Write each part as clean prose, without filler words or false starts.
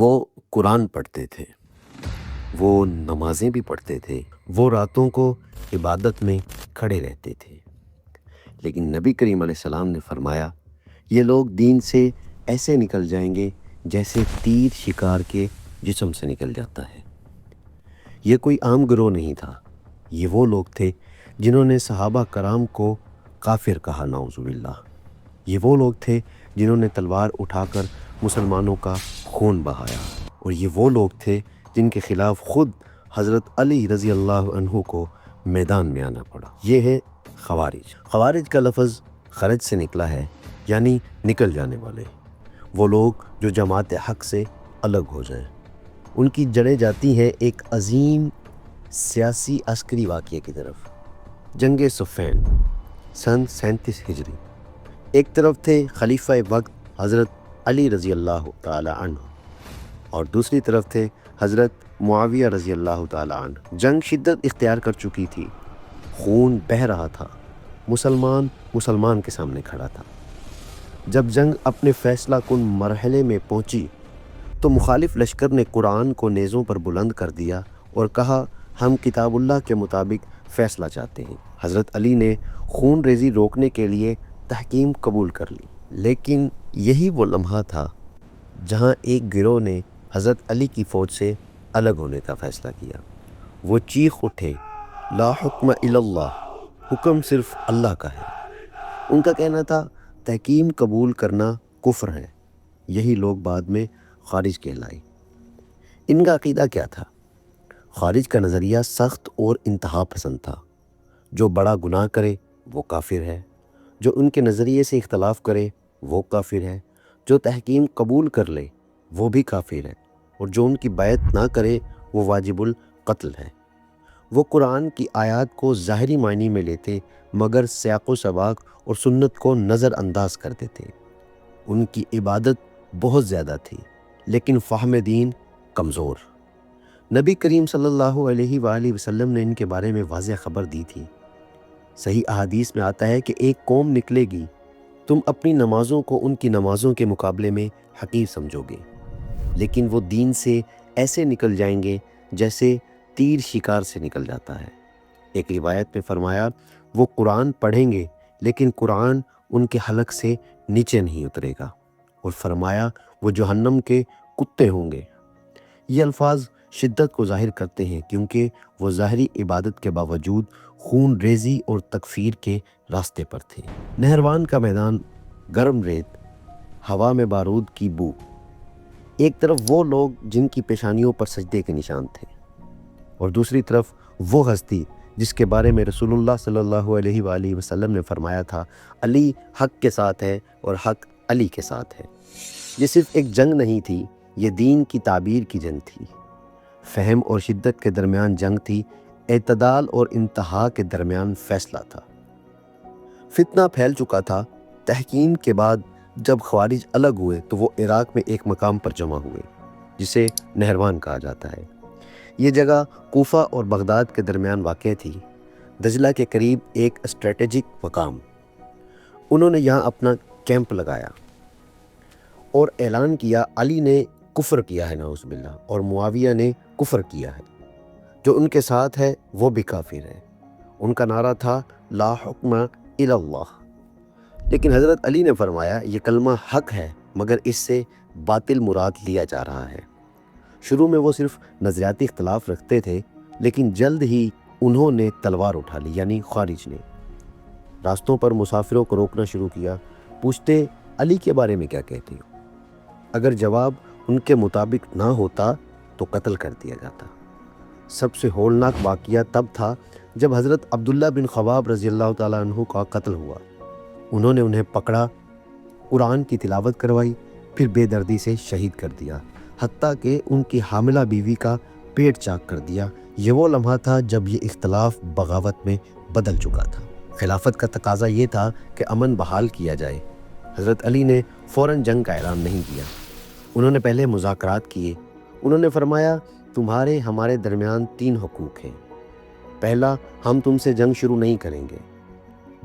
وہ قرآن پڑھتے تھے، وہ نمازیں بھی پڑھتے تھے، وہ راتوں کو عبادت میں کھڑے رہتے تھے، لیکن نبی کریم علیہ السلام نے فرمایا یہ لوگ دین سے ایسے نکل جائیں گے جیسے تیر شکار کے جسم سے نکل جاتا ہے۔ یہ کوئی عام گروہ نہیں تھا، یہ وہ لوگ تھے جنہوں نے صحابہ کرام کو کافر کہا، نعوذ باللہ۔ یہ وہ لوگ تھے جنہوں نے تلوار اٹھا کر مسلمانوں کا خون بہایا، اور یہ وہ لوگ تھے جن کے خلاف خود حضرت علی رضی اللہ عنہ کو میدان میں آنا پڑا۔ یہ ہے خوارج۔ خوارج کا لفظ خرج سے نکلا ہے، یعنی نکل جانے والے، وہ لوگ جو جماعت حق سے الگ ہو جائیں۔ ان کی جڑیں جاتی ہیں ایک عظیم سیاسی عسکری واقعے کی طرف، جنگ صفین سن 37 ہجری۔ ایک طرف تھے خلیفہ وقت حضرت علی رضی اللہ تعالی عنہ، اور دوسری طرف تھے حضرت معاویہ رضی اللہ تعالی عنہ۔ جنگ شدت اختیار کر چکی تھی، خون بہہ رہا تھا، مسلمان کے سامنے کھڑا تھا۔ جب جنگ اپنے فیصلہ کن مرحلے میں پہنچی تو مخالف لشکر نے قرآن کو نیزوں پر بلند کر دیا اور کہا ہم کتاب اللہ کے مطابق فیصلہ چاہتے ہیں۔ حضرت علی نے خون ریزی روکنے کے لیے تحکیم قبول کر لی، لیکن یہی وہ لمحہ تھا جہاں ایک گروہ نے حضرت علی کی فوج سے الگ ہونے کا فیصلہ کیا۔ وہ چیخ اٹھے لا حکم الا اللہ، حکم صرف اللہ کا ہے۔ ان کا کہنا تھا تحکیم قبول کرنا کفر ہے۔ یہی لوگ بعد میں خارج کہلائے۔ ان کا عقیدہ کیا تھا؟ خارج کا نظریہ سخت اور انتہا پسند تھا۔ جو بڑا گناہ کرے وہ کافر ہے، جو ان کے نظریے سے اختلاف کرے وہ کافر ہے، جو تحکیم قبول کر لے وہ بھی کافر ہے، اور جو ان کی بیعت نہ کرے وہ واجب القتل ہے۔ وہ قرآن کی آیات کو ظاہری معنی میں لیتے مگر سیاق و سباق اور سنت کو نظر انداز کر دیتے۔ ان کی عبادت بہت زیادہ تھی لیکن فہم دین کمزور۔ نبی کریم صلی اللہ علیہ وآلہ وسلم نے ان کے بارے میں واضح خبر دی تھی۔ صحیح احادیث میں آتا ہے کہ ایک قوم نکلے گی، تم اپنی نمازوں کو ان کی نمازوں کے مقابلے میں حقیر سمجھو گے، لیکن وہ دین سے ایسے نکل جائیں گے جیسے تیر شکار سے نکل جاتا ہے۔ ایک روایت میں فرمایا وہ قرآن پڑھیں گے لیکن قرآن ان کے حلق سے نیچے نہیں اترے گا، اور فرمایا وہ جہنم کے کتے ہوں گے۔ یہ الفاظ شدت کو ظاہر کرتے ہیں کیونکہ وہ ظاہری عبادت کے باوجود خون ریزی اور تکفیر کے راستے پر تھے۔ نہروان کا میدان، گرم ریت، ہوا میں بارود کی بو۔ ایک طرف وہ لوگ جن کی پیشانیوں پر سجدے کے نشان تھے، اور دوسری طرف وہ ہستی جس کے بارے میں رسول اللہ صلی اللہ علیہ وآلہ وسلم نے فرمایا تھا علی حق کے ساتھ ہے اور حق علی کے ساتھ ہے۔ یہ صرف ایک جنگ نہیں تھی، یہ دین کی تعبیر کی جنگ تھی۔ فہم اور شدت کے درمیان جنگ تھی، اعتدال اور انتہا کے درمیان فیصلہ تھا۔ فتنہ پھیل چکا تھا۔ تحکیم کے بعد جب خوارج الگ ہوئے تو وہ عراق میں ایک مقام پر جمع ہوئے جسے نہروان کہا جاتا ہے۔ یہ جگہ کوفہ اور بغداد کے درمیان واقع تھی، دجلہ کے قریب ایک اسٹریٹجک مقام۔ انہوں نے یہاں اپنا کیمپ لگایا اور اعلان کیا علی نے کفر کیا ہے، نعوذ باللہ، اور معاویہ نے کفر کیا ہے، جو ان کے ساتھ ہے وہ بھی کافر ہے۔ ان کا نعرہ تھا لا حکم الا اللہ، لیکن حضرت علی نے فرمایا یہ کلمہ حق ہے مگر اس سے باطل مراد لیا جا رہا ہے۔ شروع میں وہ صرف نظریاتی اختلاف رکھتے تھے، لیکن جلد ہی انہوں نے تلوار اٹھا لی، یعنی خارج نے۔ راستوں پر مسافروں کو روکنا شروع کیا، پوچھتے علی کے بارے میں کیا کہتے ہو؟ اگر جواب ان کے مطابق نہ ہوتا تو قتل کر دیا جاتا۔ سب سے ہولناک واقعہ تب تھا جب حضرت عبداللہ بن خباب رضی اللہ تعالیٰ عنہ کا قتل ہوا۔ انہوں نے انہیں پکڑا، قرآن کی تلاوت کروائی، پھر بے دردی سے شہید کر دیا، حتیٰ کہ ان کی حاملہ بیوی کا پیٹ چاک کر دیا۔ یہ وہ لمحہ تھا جب یہ اختلاف بغاوت میں بدل چکا تھا۔ خلافت کا تقاضا یہ تھا کہ امن بحال کیا جائے۔ حضرت علی نے فوراً جنگ کا اعلان نہیں کیا، انہوں نے پہلے مذاکرات کیے۔ انہوں نے فرمایا تمہارے ہمارے درمیان 3 حقوق ہیں۔ پہلا، ہم تم سے جنگ شروع نہیں کریں گے۔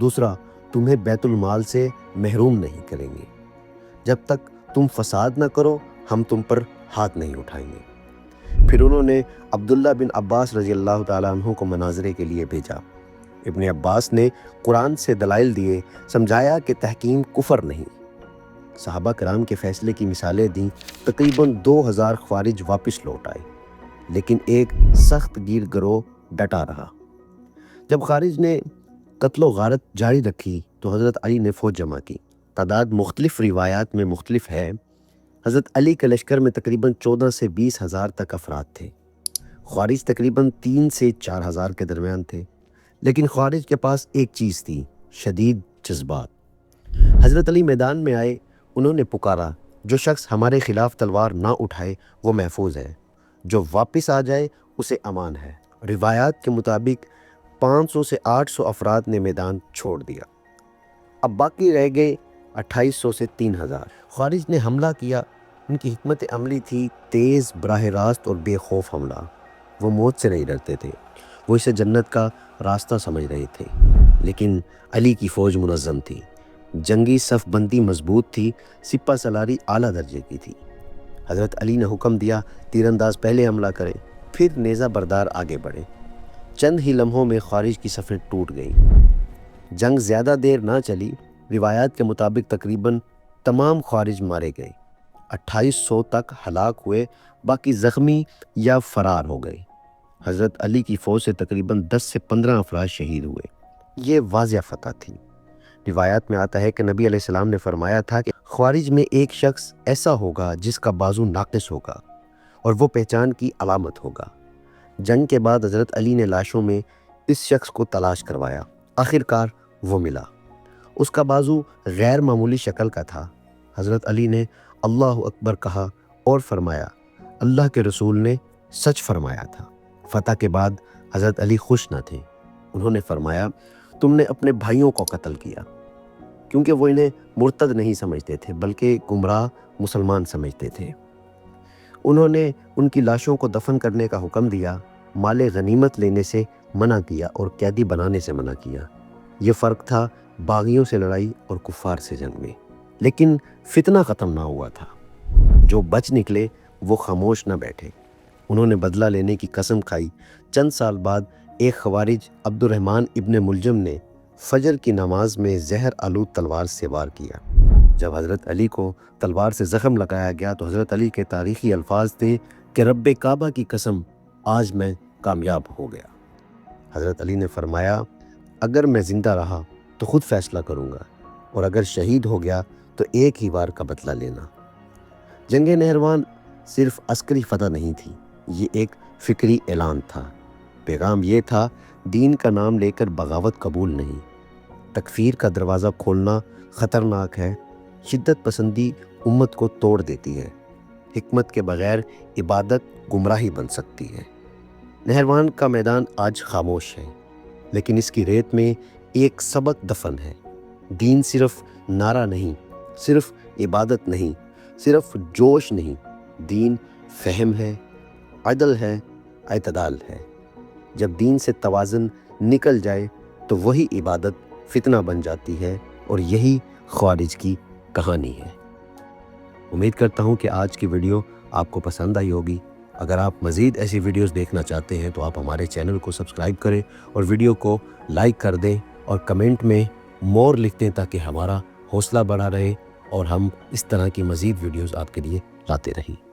دوسرا، تمہیں بیت المال سے محروم نہیں کریں گے۔ جب تک تم فساد نہ کرو ہم تم پر ہاتھ نہیں اٹھائیں گے۔ پھر انہوں نے عبداللہ بن عباس رضی اللہ تعالیٰ عنہ کو مناظرے کے لیے بھیجا۔ ابن عباس نے قرآن سے دلائل دیے، سمجھایا کہ تحکیم کفر نہیں۔ صحابہ کرام کے فیصلے کی مثالیں دیں۔ تقریباً 2000 خوارج واپس لوٹ آئے، لیکن ایک سخت گیر گروہ ڈٹا رہا۔ جب خارج نے قتل و غارت جاری رکھی تو حضرت علی نے فوج جمع کی۔ تعداد مختلف روایات میں مختلف ہے۔ حضرت علی کے لشکر میں تقریباً 14 سے 20 ہزار تک افراد تھے۔ خوارج تقریباً 3 سے 4 ہزار کے درمیان تھے، لیکن خوارج کے پاس ایک چیز تھی: شدید جذبات۔ حضرت علی میدان میں آئے، انہوں نے پکارا، جو شخص ہمارے خلاف تلوار نہ اٹھائے وہ محفوظ ہے، جو واپس آ جائے اسے امان ہے۔ روایات کے مطابق 500 سے 800 افراد نے میدان چھوڑ دیا۔ اب باقی رہ گئے 2800 سے 3000۔ خوارج نے حملہ کیا۔ ان کی حکمت عملی تھی تیز، براہ راست اور بے خوف حملہ۔ وہ موت سے نہیں ڈرتے تھے، وہ اسے جنت کا راستہ سمجھ رہے تھے۔ لیکن علی کی فوج منظم تھی، جنگی صف بندی مضبوط تھی، سپہ سالاری اعلیٰ درجے کی تھی۔ حضرت علی نے حکم دیا، تیر انداز پہلے حملہ کرے، پھر نیزہ بردار آگے بڑھے۔ چند ہی لمحوں میں خوارج کی صفیں ٹوٹ گئیں۔ جنگ زیادہ دیر نہ چلی۔ روایات کے مطابق تقریباً تمام خوارج مارے گئے، 2800 تک ہلاک ہوئے، باقی زخمی یا فرار ہو گئے۔ حضرت علی کی فوج سے تقریباً 10 سے 15 افراد شہید ہوئے۔ یہ واضح فتح تھی۔ روایات میں آتا ہے کہ نبی علیہ السلام نے فرمایا تھا کہ خوارج میں ایک شخص ایسا ہوگا جس کا بازو ناقص ہوگا اور وہ پہچان کی علامت ہوگا۔ جنگ کے بعد حضرت علی نے لاشوں میں اس شخص کو تلاش کروایا۔ آخر کار وہ ملا۔ اس کا بازو غیر معمولی شکل کا تھا۔ حضرت علی نے اللہ اکبر کہا اور فرمایا، اللہ کے رسول نے سچ فرمایا تھا۔ فتح کے بعد حضرت علی خوش نہ تھے۔ انہوں نے فرمایا، تم نے اپنے بھائیوں کو قتل کیا، کیونکہ وہ انہیں مرتد نہیں سمجھتے تھے بلکہ گمراہ مسلمان سمجھتے تھے۔ انہوں نے ان کی لاشوں کو دفن کرنے کا حکم دیا، مال غنیمت لینے سے منع کیا اور قیدی بنانے سے منع کیا۔ یہ فرق تھا باغیوں سے لڑائی اور کفار سے جنگ میں۔ لیکن فتنہ ختم نہ ہوا تھا۔ جو بچ نکلے وہ خاموش نہ بیٹھے، انہوں نے بدلہ لینے کی قسم کھائی۔ چند سال بعد ایک خوارج عبد الرحمن ابن ملجم نے فجر کی نماز میں زہر آلود تلوار سے وار کیا۔ جب حضرت علی کو تلوار سے زخم لگایا گیا تو حضرت علی کے تاریخی الفاظ تھے کہ رب کعبہ کی قسم، آج میں کامیاب ہو گیا۔ حضرت علی نے فرمایا، اگر میں زندہ رہا تو خود فیصلہ کروں گا، اور اگر شہید ہو گیا تو ایک ہی بار کا بدلہ لینا۔ جنگ نہروان صرف عسکری فتح نہیں تھی، یہ ایک فکری اعلان تھا۔ پیغام یہ تھا، دین کا نام لے کر بغاوت قبول نہیں، تکفیر کا دروازہ کھولنا خطرناک ہے، شدت پسندی امت کو توڑ دیتی ہے، حکمت کے بغیر عبادت گمراہی بن سکتی ہے۔ نہروان کا میدان آج خاموش ہے، لیکن اس کی ریت میں ایک سبق دفن ہے۔ دین صرف نعرہ نہیں، صرف عبادت نہیں، صرف جوش نہیں، دین فہم ہے، عدل ہے، اعتدال ہے۔ جب دین سے توازن نکل جائے تو وہی عبادت فتنہ بن جاتی ہے، اور یہی خوارج کی کہانی ہے۔ امید کرتا ہوں کہ آج کی ویڈیو آپ کو پسند آئی ہوگی۔ اگر آپ مزید ایسی ویڈیوز دیکھنا چاہتے ہیں تو آپ ہمارے چینل کو سبسکرائب کریں اور ویڈیو کو لائک کر دیں اور کمنٹ میں مور لکھ دیں تاکہ ہمارا حوصلہ بڑھا رہے اور ہم اس طرح کی مزید ویڈیوز آپ کے لیے لاتے رہیں۔